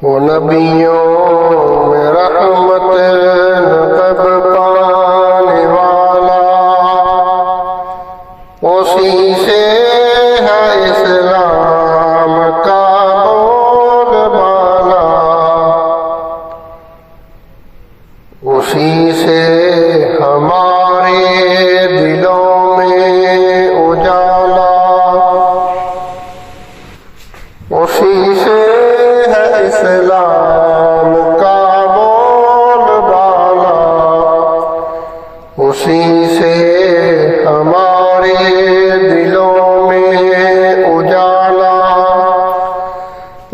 وہ نبیوں میں رحمت لقب پانے والا، اسی سے ہے اسلام کا بول بالا، اسی سے ہمارے دلوں میں اجالا، اسی سے ہے اسلام کا بول بالا، اسی سے ہمارے دلوں میں اجالا،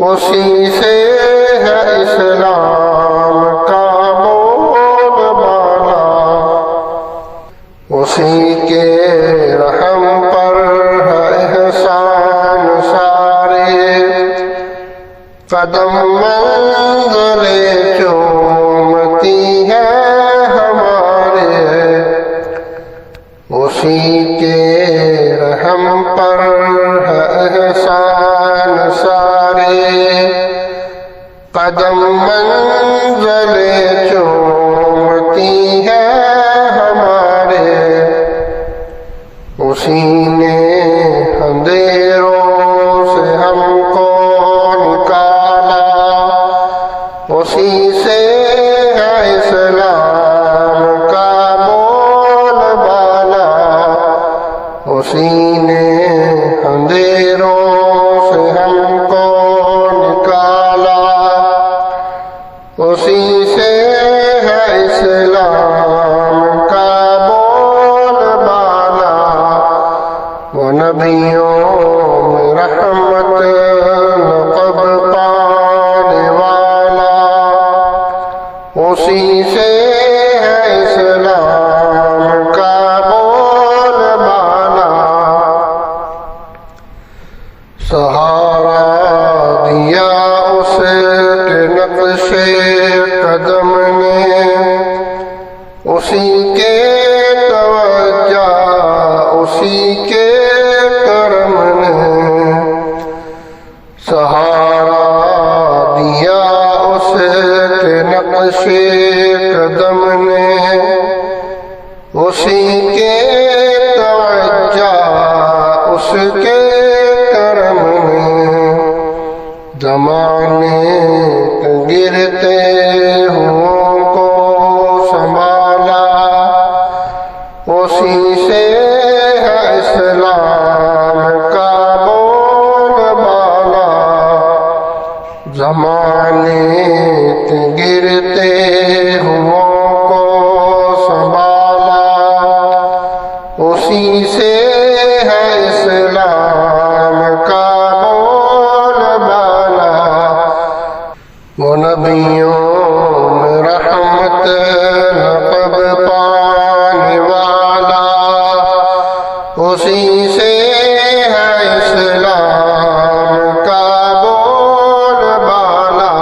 اسی سے ہے اسلام کا بول بالا، اسی کے رحم پر ہے احسان سارے، قدم منزلیں چومتی ہیں ہمارے، اسی کے رحم پر ہے احسان سارے، قدم منزلیں چومتی ہیں ہمارے، اسی نے اندھیروں سے ہم کو نکالا، اسی سے ہے اسلام کا بول بالا، اسی نے اندھیروں سے ہم کو نکالا، اسی سے ہے اسلام کا بول بالا، وہ نبیوں میں رحمت لقب پانے والا، اسی سے ہے اسلام کا بول بالا، سہارا دیا اس کے نقش قدم نے، اسی کے توجہ اسی کے کرم نے، سہارا دیا اس کے نقش قدم نے، اسی کے توجہ اس کے کرم نے، زمانے کے گرتے ہوں کو سنبھالا، اسی سے ہے اسلام کا بول بالا، زمانے کے گرتے ہوں کو سنبھالا، اسی سے ہے اسلام کا بول بالا، وہ نبیوں میں رحمت لقب پانے والا، اسی سے ہے اسلام کا بول بالا،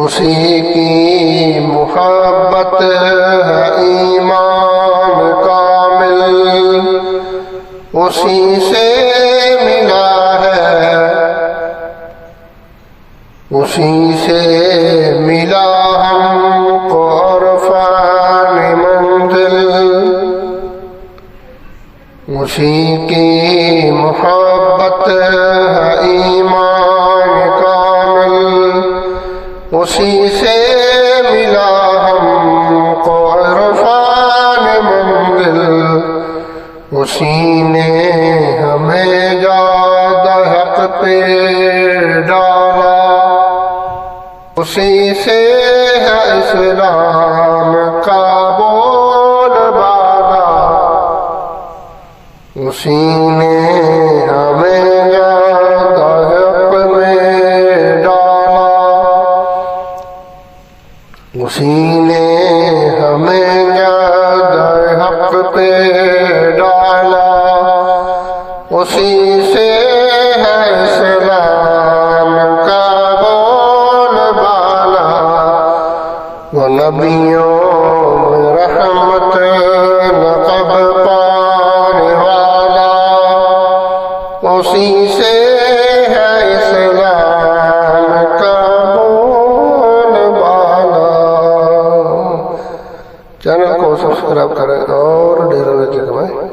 اسی کی محبت ہے ایمان کامل، اسی سے ملا ہے، اسی سے ملا ہم کو عرفان منزل، اسی کی محبت ہے ایمان کامل، اسی سے ملا ہم کو عرفان منزل، اسی نے ہمیں جاد حق پہ ڈالا، اسی سے ہے اسلام کا بول بالا، اسی نے ہمیں جاد حق میں ڈالا، اسی نے ہمیں جاد حق پہ ڈالا، اسی سے ہے اسلام کا بول بالا، وہ نبیوں میں رحمت لقب پانے والا، اسی سے ہے اسلام کا چینل کو سبسکرائب کریں اور ڈھیروں نیکی کمائیں.